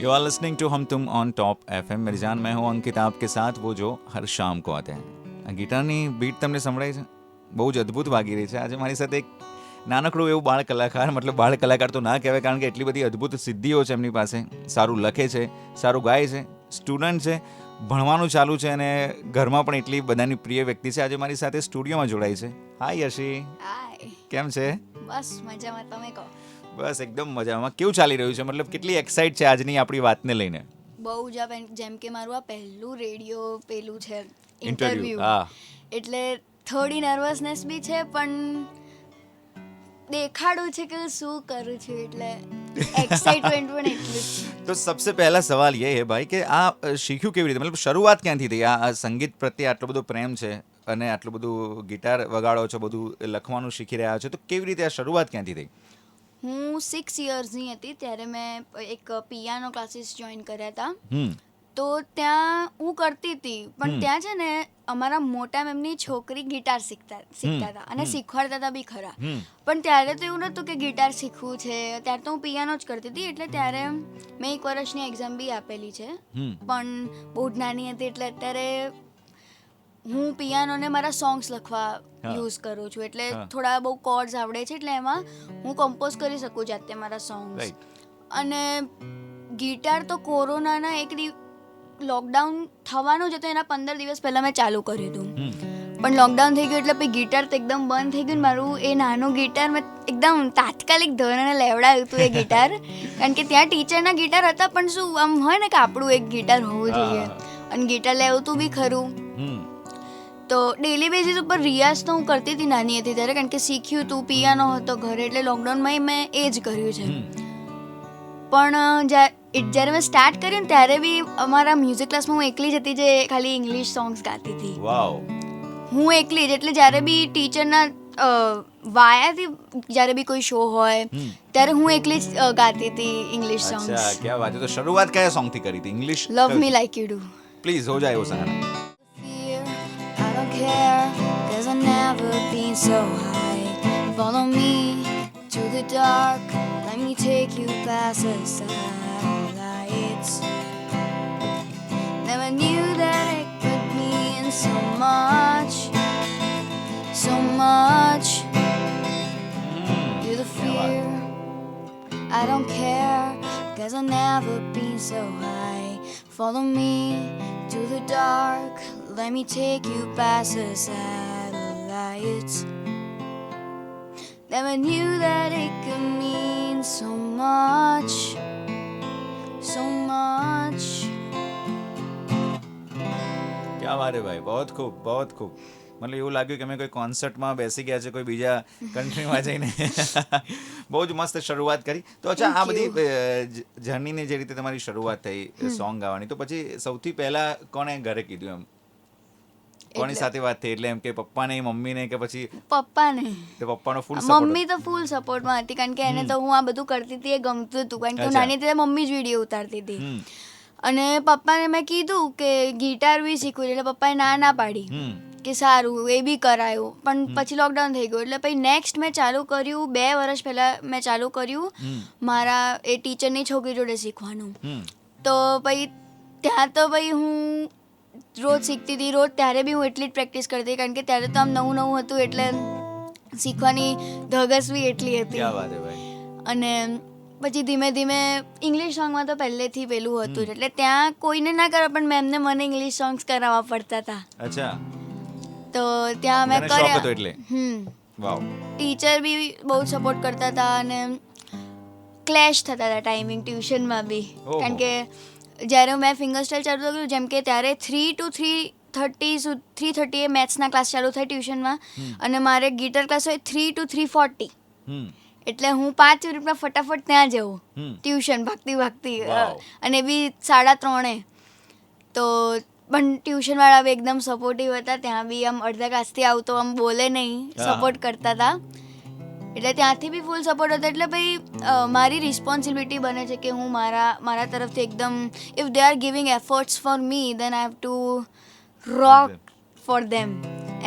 You are listening to हम तुम on top FM. मेरी जान, मैं हूँ अंकित, आपके साथ वो जो हर शाम को आते हैं। આ ગિટારની બીટ તમને સંભળાય છે? બહુ જ અદ્ભુત વાગી રહી છે. આજે મારી સાથે એક નાનકડું એવું બાળ કલાકાર, મતલબ બાળ કલાકાર તો ના કહેવાય, કારણ કે એટલી બધી અદ્ભુત સિદ્ધિઓ છે એમની પાસે. સારું લખે છે, સારું ગાય છે, સ્ટુડન્ટ છે, ભણવાનું ચાલુ છે અને ઘરમાં પણ એટલી બધાની પ્રિય વ્યક્તિ છે. આજે મારી સાથે સ્ટુડિયોમાં જોડાઈ છે. હાય યશી, હાય, કેમ છે? બસ મજામાં. તમે કહો. બસ એકદમ મજામાં. કેવું ચાલી રહ્યું છે? મતલબ કેટલી એક્સાઇટ છે આજની આપણી વાતને લઈને? બહુ જ જેમ કે મારું આ પહેલું રેડિયો પેલું છે ઇન્ટરવ્યુ. ઇન્ટરવ્યુ, હા, એટલે થોડી નર્વસનેસ બી છે, પણ દેખાડું છે કે શું કરું છું, એટલે એક્સાઇટમેન્ટ પણ એટલું જ. તો સબસે પહેલા સવાલ ये है भाई કે આ શીખ્યું કેવી રીતે? મતલબ શરૂઆત ક્યાંથી થઈ? આ સંગીત પ્રત્યે આટલો બધો પ્રેમ છે અને આટલું બધું ગિટાર વગાડો છો, બધું લખવાનું શીખી રહ્યા છો, તો કેવી રીતે આ શરૂઆત ક્યાંથી થઈ? હું 6 યર્સની હતી ત્યારે મેં એક પિયાનો ક્લાસીસ જોઈન કર્યા હતા. તો ત્યાં હું કરતી હતી, પણ ત્યાં છે ને અમારા મોટા મેમની છોકરી ગિટાર શીખતા હતા અને શીખવાડતા હતા બી ખરા. પણ ત્યારે તો એવું નહોતું કે ગિટાર શીખવું છે, ત્યારે તો હું પિયાનો જ કરતી હતી. એટલે ત્યારે મેં 1 વર્ષની એક્ઝામ બી આપેલી છે, પણ બહુ જ નાની હતી. એટલે અત્યારે હું પિયાનોને મારા સોંગ્સ લખવા યુઝ કરું છું, એટલે થોડા બહુ કોર્ડ્સ આવડે છે, એટલે એમાં હું કમ્પોઝ કરી શકું જાતે મારા સોંગ્સ. અને ગિટાર તો કોરોનાના લોકડાઉન થવાનું જ હતું એના 15 દિવસ પહેલાં મેં ચાલુ કર્યું હતું, પણ લોકડાઉન થઈ ગયું એટલે પછી ગિટાર તો એકદમ બંધ થઈ ગયું. મારું એ નાનું ગિટાર મેં એકદમ તાત્કાલિક ધોરણે લેવડાવ્યું હતું એ ગિટાર, કારણ કે ત્યાં ટીચરના ગિટાર હતા, પણ શું આમ હોય ને કે આપણું એક ગિટાર હોવું જોઈએ, અને ગિટાર લેવું તું બી ખરું. તો ડેલી બેઝિસ ઉપર રિયાઝ તો હું કરતી હતી નાની હતી ત્યારે, કારણ કે શીખ્યું હતું, પિયાનો હતો ઘરે, એટલે લોકડાઉનમાં મેં એ જ કર્યું છે. પણ જ્યારે મેં સ્ટાર્ટ કર્યું ને ત્યારે બી અમારા મ્યુઝિક ક્લાસમાં હું એકલી જ હતી જે ખાલી ઇંગ્લિશ સોંગ્સ ગાતી હતી. વાવ. હું એકલી જ. એટલે જ્યારે બી ટીચરના વાયાથી જ્યારે બી કોઈ શો હોય ત્યારે હું એકલી જ ગાતી હતી ઇંગ્લિશ સોંગ્સ. અચ્છા, क्या बात है. તો શરૂઆત કયા સોંગ થી કરી હતી? English love me like you do. Please હો જાય વો સગાના. I don't care, 'cause I've never been so high. Follow me to the dark, let me take you past the satellites. Never knew that it could mean so much, so much. You're the fear, I don't care, 'cause I've never been so high. Follow me to the dark, let me take you past the satellites. Never knew that it could mean so much, so much. क्या बात है भाई, बहुत खूब, बहुत खूब. મતલબ એવું લાગ્યું કે અમે કોઈ કોન્સર્ટમાં બેસી ગયા છે, કોઈ બીજા કન્ટ્રીમાં જઈને. બહુ જ મસ્ત શરૂઆત કરી. તો અચ્છા, આ બધી જર્નીની જે રીતે તમારી શરૂઆત થઈ સોંગ ગાવાની, તો પછી સૌથી પહેલા કોણે ઘરે કીધું એમ? કોની સાથે વાત થઈ? એટલે એમ કે પપ્પાને, મમ્મીને, કે પછી પપ્પાને? તો પપ્પાનો ફૂલ સપોર્ટ? મમ્મી તો ફૂલ સપોર્ટમાં હતી, કારણ કે એને તો હું આ બધું કરતી હતી એ ગમતું હતું, કારણ કે હું નાની હતી મમ્મી જ વિડીયો ઉતારતી હતી. અને પપ્પાને મેં કીધું કે ગિટાર બી શીખવું, એટલે પપ્પાએ ના પાડી કે સારું એ બી કરાયું. પણ પછી લોકડાઉન થઈ ગયું, એટલે પછી નેક્સ્ટ મેં ચાલુ કર્યું 2 વર્ષ પહેલાં મેં ચાલુ કર્યું મારા એ ટીચરની છોકરી જોડે શીખવાનું. તો પછી ત્યાં તો પછી હું રોજ શીખતી હતી, રોજ. ત્યારે બી હું એટલી જ પ્રેક્ટિસ કરતી, કારણ કે ત્યારે તો આમ નવું હતું, એટલે શીખવાની ધગસ બી એટલી હતી. અને પછી ધીમે ધીમે ઇંગ્લિશ સોંગમાં તો પહેલેથી પેલું હતું, એટલે ત્યાં કોઈને ના કરે, પણ મેમને મને ઇંગ્લિશ સોંગ્સ કરાવવા પડતા હતા. અચ્છા. તો ત્યાં મેં કર્યા. વાવ. ટીચર બી બહુ સપોર્ટ કરતા હતા, અને ક્લેશ થતા હતા ટાઈમિંગ ટ્યુશનમાં બી, કારણ કે જ્યારે મેં ફિંગર સ્ટાઇલ ચાલુ કર્યું, જેમ કે ત્યારે 3 to 3:30 એ મેથ્સના ક્લાસ ચાલુ થાય ટ્યુશનમાં, અને મારે ગિટાર ક્લાસ હોય 3 to 3:40. એટલે હું 5 મિનિટમાં ફટાફટ ત્યાં જવું ટ્યુશન, ભાગતી, અને બી 3:30. તો પણ ટ્યુશનવાળા બી એકદમ સપોર્ટિવ હતા. ત્યાં બી આમ અડધા ક્લાસથી આવતો આમ બોલે નહીં, સપોર્ટ કરતા હતા. એટલે ત્યાંથી બી ફૂલ સપોર્ટ હતો. એટલે ભાઈ મારી રિસ્પોન્સિબિલિટી બને છે કે હું મારા તરફથી એકદમ, if they are giving efforts for me, then I have to rock for them.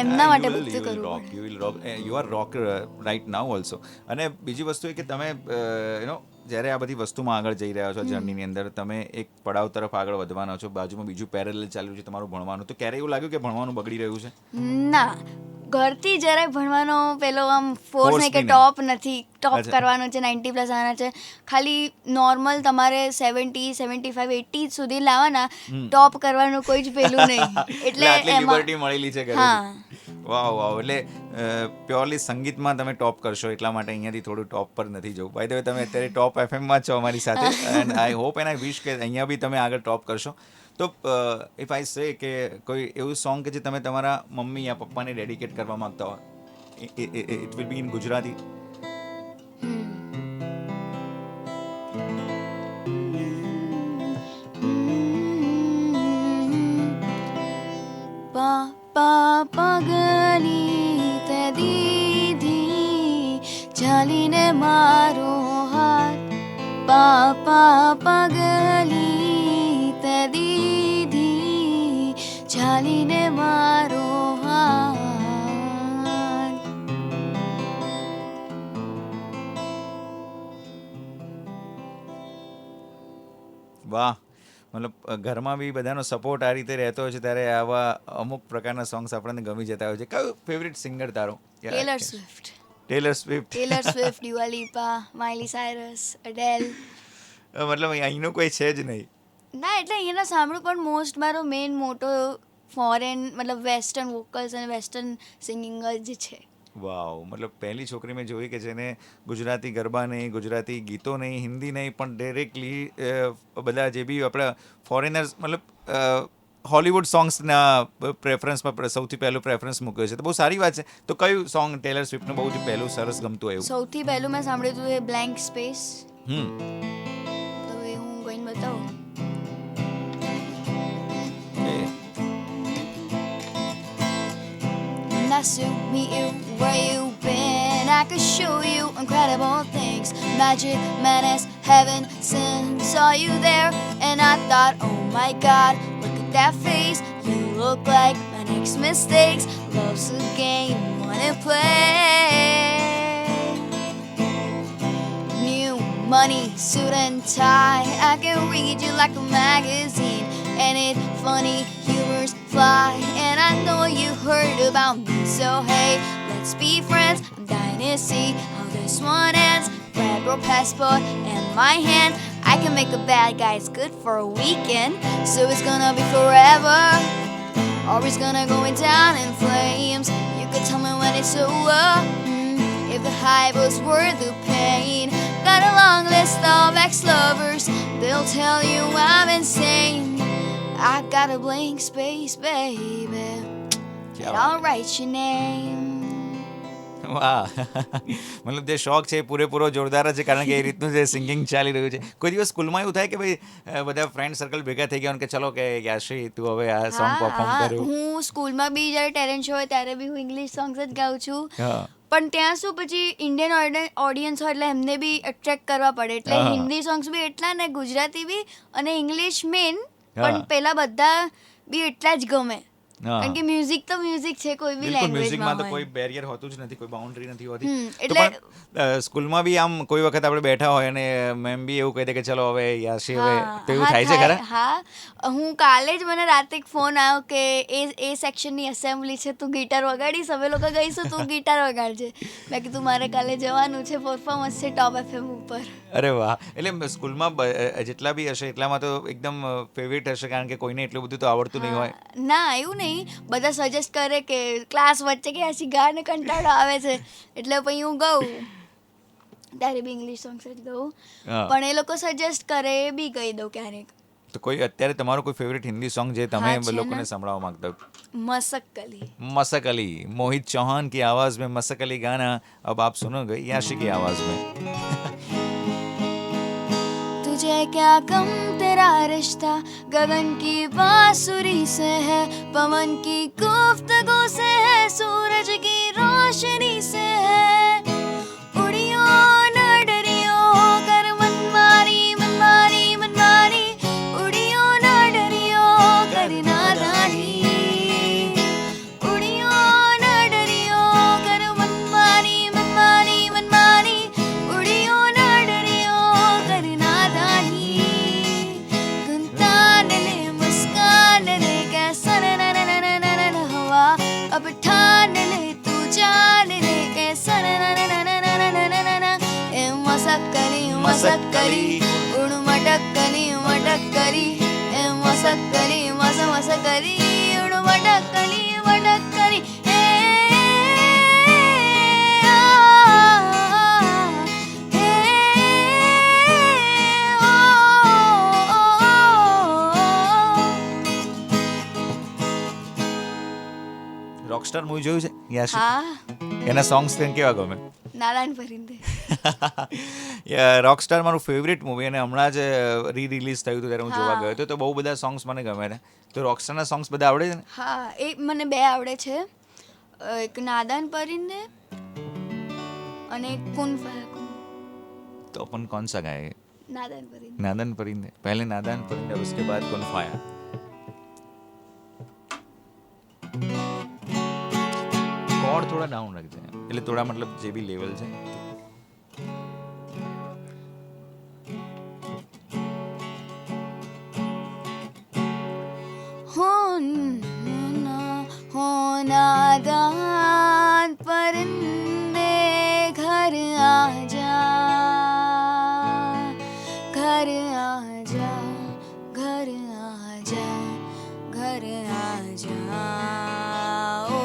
એમના માટે બધું કરવું. You are rock right now also. અને બીજી વસ્તુ એ કે તમે જ્યારે આ બધી વસ્તુમાં આગળ જઈ રહ્યા છો જર્નીની અંદર, તમે એક પડાવ તરફ આગળ વધવાના છો, બાજુમાં બીજું પેરેલલ ચાલ્યું છે તમારું ભણવાનું, તો ક્યારે એવું લાગ્યું કે ભણવાનું બગડી રહ્યું છે? ના, ઘરથી જરાય ભણવાનો પેલો આમ ફોર્સ Force નહીં કે બી ટોપ નથી, ટોપ અચ્છા. કરવાનું છે, 90+ આવવાના છે. ખાલી નોર્મલ તમારે 70, 75, 80 સુધી લાવવાના, ટોપ કરવાનું કોઈ જ પેલું નહીં. એટલે આટલી એમાં લિબર્ટી મળેલી છે ઘરેથી. હા. વાવ વાવ. એટલે પ્યોરલી સંગીતમાં તમે ટોપ કરશો એટલા માટે અહીંયાથી થોડું ટોપ પર નથી જવું. બાય ધ વે તમે અત્યારે ટોપ એફએમમાં જ છો અમારી સાથે, and I hope and I wish કે અહીંયા બી તમે આગળ ટોપ કરશો. તો ઇફ આઈ સે કે કોઈ એવું સોંગ કે જે તમે તમારા મમ્મી યા પપ્પાને ડેડિકેટ કરવા માંગતા હો, it will be in Gujarati. પાપા પગલી તે દીધી ચાલીને મારો હાથ, પાપા પગલી તે દીધી ચાલીને મારો હાથ. વાહ. મતલબ ઘરમાં બી બધાનો સપોર્ટ આ રીતે રહેતો હોય છે ત્યારે આવા અમુક પ્રકારના સોંગ્સ આપણને ગમી જતા હોય છે. કયું ફેવરિટ સિંગર તારો? Taylor Swift, Taylor Swift. Taylor Swift, Dua Lipa, Miley Cyrus, Adele. મતલબ અહીંનું કોઈ છે જ નહીં. ના, એટલે અહીંયાના સાંભળું, પણ મોસ્ટ મારો મેઇન મોટો ફોરેન મતલબ વેસ્ટર્ન વોકલ્સ અને વેસ્ટર્ન સિંગિંગ જ છે. વાવ. મતલબ પહેલી છોકરી મેં જોઈ કે જેને ગુજરાતી ગરબા નહીં, ગુજરાતી ગીતો નહીં, હિન્દી નહીં, પણ ડાયરેક્ટલી બધા જે બી આપણા ફોરેનર્સ મતલબ હોલિવૂડ સોંગ્સના પ્રેફરન્સમાં સૌથી પહેલું પ્રેફરન્સ મૂક્યો છે, તો બહુ સારી વાત છે. તો કયું સોંગ ટેલર સ્વિફ્ટનું બહુ જ પહેલું સરસ ગમતું આવ્યું? સૌથી પહેલું મેં સાંભળ્યું હતું એ બ્લેન્ક સ્પેસ. હમ. તો એ હું ગઈને બતાવું. Nasu, meet you, where you been? I could show you incredible things. Magic, menace, heaven, sin. Saw you there, and I thought, oh my God, look at that face. You look like my next mistakes. Love's a game, wanna play. New money, suit and tie. I can read you like a magazine. And it funny, humors fly. And I know you heard about me, so hey, let's be friends. I'm dying to see how this one ends. Red roll passport in my hand. I can make a bad guy's good for a weekend. So it's gonna be forever, or it's gonna go down in flames. You could tell me when it's over, if the high was worth the pain. Got a long list of ex-lovers, they'll tell you I'm insane. I got a blank space, baby, and I'll write your name. વાહ. મતલબ જે શોખ છે એ પૂરેપૂરો જોરદાર જ છે, કારણ કે એ રીતનું જે સિંગિંગ ચાલી રહ્યું છે. કોઈ દિવસ સ્કૂલમાં એવું થાય કે ભાઈ બધા ફ્રેન્ડ સર્કલ ભેગા થઈ ગયા કે ચલો કે યાશ્રી તું હવે આ સોંગ પરફોર્મ કર્યું? હું સ્કૂલમાં બી જ્યારે ટેલેન્ટ શો હોય ત્યારે બી હું ઇંગ્લિશ સોંગ્સ જ ગાઉં છું. હા. પણ ત્યાં શું પછી ઇન્ડિયન ઓડિયન્સ હોય એટલે એમને બી એટ્રેક્ટ કરવા પડે, એટલે હા. હિન્દી સોંગ્સ બી એટલા ને ગુજરાતી બી અને ઇંગ્લિશ મેન, હા. પણ પેલા બધા બી એટલા જ ગમે. હા. કારણ કે મ્યુઝિક તો મ્યુઝિક છે, કોઈ બી બિલકુલ. મ્યુઝિકમાં લેંગ્વેજમાં તો કોઈ હોય. બેરિયર હોતું જ નથી, કોઈ બાઉન્ડ્રી નથી હોતી. તો એટલે પણ સ્કૂલમાં બી આમ કોઈ વખત આપણે બેઠા હોય અને મેમ બી એવું કહી દે કે ચલો હવે યાશી હવે, તો એવું થાય છે ખરા? હા, હું કાલે જ મને રાતે એક ફોન આવ્યો કે એ સેક્શનની એસેમ્બલી છે, તું ગિટાર વગાડીશ, અમે લોકો ગઈશું, તું ગિટાર વગાડજે. મેં કીધું મારે કાલે જવાનું છે, પરફોર્મન્સ છે ટોપ એફએમ ઉપર. અરે વાહ. એટલે સ્કૂલમાં જેટલા બી હશે એટલામાં તો એકદમ ફેવરિટ હશે, કારણ કે કોઈને એટલું બધું તો આવડતું નહીં હોય. ના, એવું નહીં, બધા સજેસ્ટ કરે કે ક્લાસ વચ્ચે કે આશી ગાને કંટાળો આવે છે, એટલે પછી હું ગાઉં. ત્યારે બી ઇંગ્લિશ સોંગ્સ જ ગાઉં, હા. પણ એ લોકો સજેસ્ટ કરે એ બી કહી દઉં ક્યારેક. તો કોઈ અત્યારે તમારો કોઈ ફેવરિટ હિન્દી સોંગ જે તમે હા, છે ને. લોકોને સંભળાવવા માંગતા હો? મસક અલી. मसक अली, मोहित चौहान की आवाज में मसक अली गाना अब आप सुनोगे याशी की आवाज में. तुझे क्या कम तेरा रिश्ता गगन की बांसुरी से है, पवन की गुफ्तगू से है, सूरज की रोशनी से है. उड़ियो न डरियो कर मनमानी मनमानी मनमानी, उड़ियो न डरियो कर नादानी, उड़ियो न डरियो कर मनमानी मनमानी मनमानी, उड़ियो न डरियो મસકલી ઉણુ મટકલી મટકલી એ મસકલી મસકલી ઉણુ મટકલી મટકલી એ રોકસ્ટાર મૂવી જોયું છે યાશી? હા એના સોંગ્સ તને કેવા ગમે? નારાયણ પરિંદે રોકસ્ટાર મારું ફેવરેટ મૂવી, અને હમણાં જ રી રિલીઝ થયું હતું ત્યારે હું જોવા ગયો હતો, તો બહુ બધા સોંગ્સ મને ગમે છે. તો રોકસ્ટારના સોંગ્સ બધા આવડે છે ને? હા એ મને બે આવડે છે, એક નાદાન પરિંદે અને એક કુન ફયા કુન. तो अपन कौन सा गाए? नादान परिंदे. नादन परिंदे, पहले नादान परिंदे और उसके बाद कौन फाया. કોર્ડ થોડા ડાઉન રાખજે, એટલે થોડા મતલબ જે બી લેવલ છે. हो नादान परिंदे घर आजा, घर आजा, घर आजा, घर आजा ओ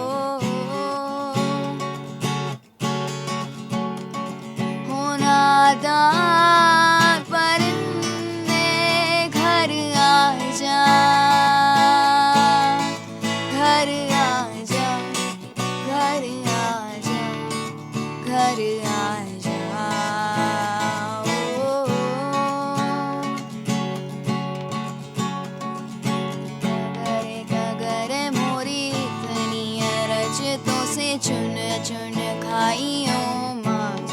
हो नादान परिंदे घर आजा, घर आजा, घर आजा, घर आजा ओ गगरे मोरी इतनी रजतों से चुन चुन खाइयो मांस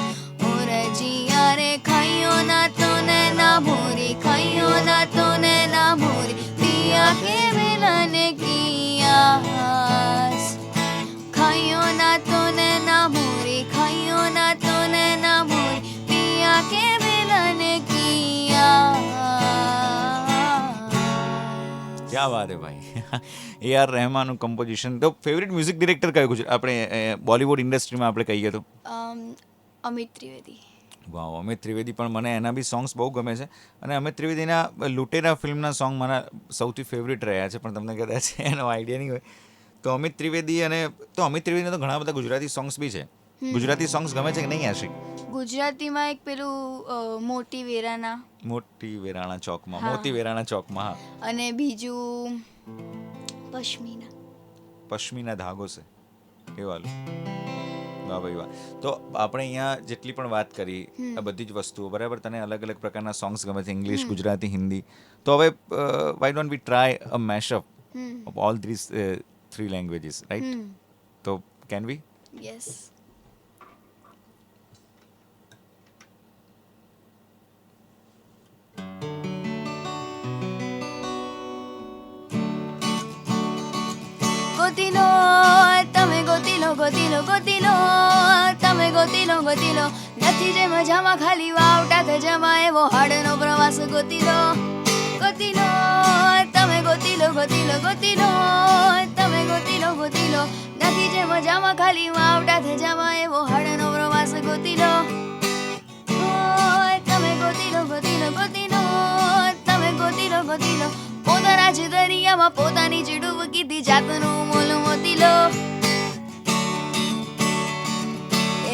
और जिया रे खाइयो ना तूने ना भूरी, खाइयो ना तूने ना भूरी, पिया के मिलन की आस, खाइयो ना तूने ना भूरी, खाइयो ना तूने ना भूरी, पिया के मिलन की आस. क्या बात है भाई. એ આર રહેમાનનું કમ્પોઝિશન. તો ફેવરેટ મ્યુઝિક ડિરેક્ટર કયો ગુજરાત આપણે બોલિવૂડ ઇન્ડસ્ટ્રીમાં આપણે કહીએ તો? અમિત ત્રિવેદી. વાવ, અમિત ત્રિવેદી પણ મને એના બી સોંગ્સ બહુ ગમે છે, અને અમિત ત્રિવેદીના લૂંટેરા ફિલ્મના સોંગ મારા સૌથી ફેવરેટ રહ્યા છે, પણ તમને કદાચ એનો આઈડિયા નહીં હોય તો અમિત ત્રિવેદી. અને તો અમિત ત્રિવેદીના તો ઘણા બધા ગુજરાતી સોંગ્સ બી છે. ગુજરાતી સોંગ્સ ગમે છે કે નહીં આશિક? ગુજરાતીમાં એક પેલું મોટી વેરાના, મોટી વેરાણા ચોકમાં, હા. મોતી વેરાણા ચોકમાં, હા. અને બીજું પશ્મિના. પશ્મિના ધાગો છે એ વાલું. વાહ ભાઈ વાહ. તો આપણે અહીંયા જેટલી પણ વાત કરી આ બધી જ વસ્તુઓ, બરાબર, તને અલગ અલગ પ્રકારના સોંગ્સ ગમે છે, ઇંગ્લિશ, ગુજરાતી, હિન્દી. તો હવે why don't we try a mashup of all this three languages, right? તો કેન વી? યસ. ગોતીલો તમે ગોતીલો, ગોતીલો, ગોતીલો તમે ગોતીલો, ગોતીલો, નથી જે મજામાં ખાલી વાવટા થજામાં એવો હાડનો પ્રવાસ. ગોતીલો ગોતીલો તમે ગોતીલો, ગોતીલો, ગોતીલો તમે ગોતીલો, ગોતીલો, નથી જે મજામાં ખાલી વાવટા થજામાં એવો હાડનો પ્રવાસ. ગોતીલો તમે ગોતીલો, ગોતીલો, ગોતીલો તમે ગોતીલો, ગોતીલો, પોતાના જ દરિયામાં પોતાની જ ડૂબકીથી જાતનું મોલ મોતીલો.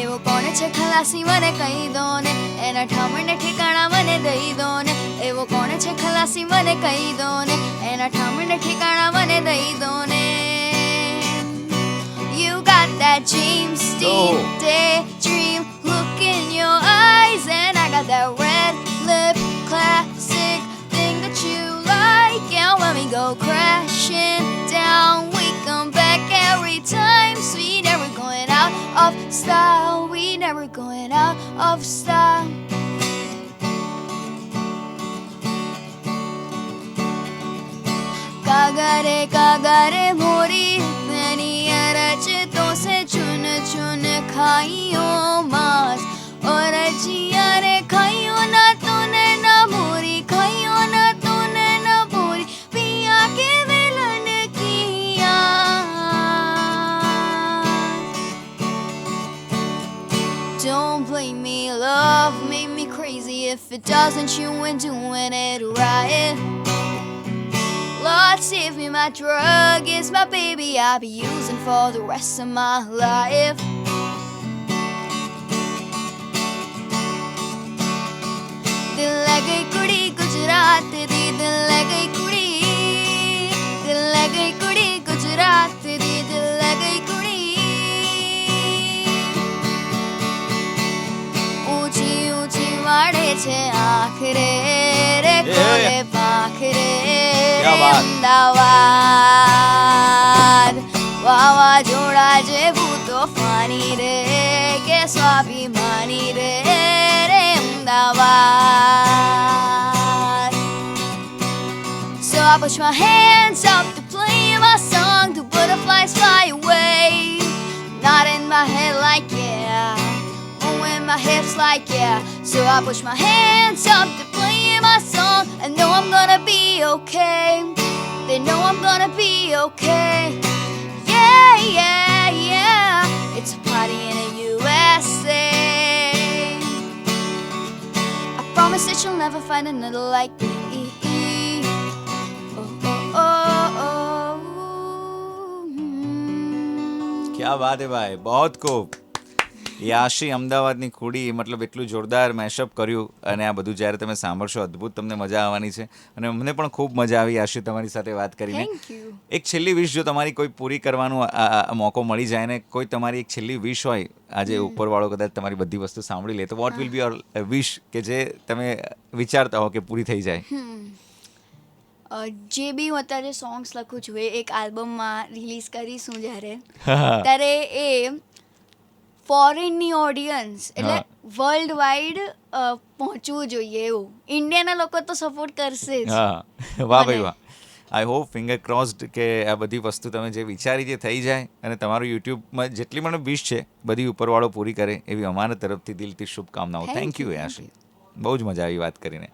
એવો કોણ છે ખલાસી મને કહી દો ને, એના ઠામણને ઠેકાણા મને દઈ દો ને. એવો કોણ છે ખલાસી મને કહી દો ને, એના ઠામણને ઠેકાણા મને દઈ દો ને. You got that James Dean daydream look in your eyes, and I got that red lip classic thing that you like. And when we go crashing down, we come back every time. Sweet, never going out of style. We never going out of style. कागरे मोरी इतनी रचतों से चुन चुन खाइयो मांस और जिया रे खाइयो ना तूने ना भूरी, खाइयो ना तूने ना भूरी, पिया के मिलन की आस. Don't blame me, love made me crazy. If it doesn't, you ain't doing it right. Lord, save me, my drug is my baby, I'll be using for the rest of my life. दिल ले गई कुड़ी गुजरात दी, दिल ले गई कुड़ी, दिल ले गई कुड़ी गुजरात दी, दिल ले गई कुड़ी. ऊंची ऊंची वाड़े छे आखरे रे कोले पाखरे रे અમદાવાદ. વાવાઝોડા જેવું તોફાની રે કે સ્વાભિમાની રે રે Ahmedabad. So I push my hands up to play my song, the butterflies fly away. Not in my head like yeah, oh in my hips like yeah. So I push my hands up to play my song. I know I'm gonna be okay. They know I'm gonna be okay. Yeah, yeah, yeah. It's a party in the USA. I promise that you'll never find another like me. Oh, oh, oh, oh. ક્યા વાત હે ભાઈ, બહોત ખૂબ. યાશી અમદાવાદની કુડી, મતલબ એટલું જોરદાર મેશઅપ કર્યું, અને આ બધું જ્યારે તમે સાંભળશો અદ્ભુત તમને મજા આવવાની છે, અને અમને પણ ખૂબ મજા આવી યાશી તમારી સાથે વાત કરીને. Thank you. એક છેલ્લી વિશ જો તમારી કોઈ પૂરી કરવાનો મોકો મળી જાય ને કોઈ તમારી એક છેલ્લી વિશ હોય, આજે ઉપરવાળો કદાચ તમારી બધી વસ્તુ સાંભળી લે, તો વોટ વિલ બી યોર વિશ કે જે તમે વિચારતા હો કે પૂરી થઈ જાય? જે બી હું અત્યારે સોંગ્સ લખું છું એ એક આલ્બમમાં રિલીઝ કરીશું જ્યારે, ત્યારે એ ફોરેનની ઓડિયન્સ એટલે વર્લ્ડ વાઇડ પહોંચવું જોઈએ એવું. ઇન્ડિયાના લોકો તો સપોર્ટ કરશે જ. હા, વાહ ભાઈ વાહ. આઈ હોપ, ફિંગર ક્રોસ્ડ, કે આ બધી વસ્તુ તમે જે વિચારી જે થઈ જાય, અને તમારું યુટ્યુબમાં જેટલી મને વિશ છે બધી ઉપરવાળો પૂરી કરે એવી અમારા તરફથી દિલથી શુભકામનાઓ. થેન્ક યુ યાશી, બહુ જ મજા આવી વાત કરીને.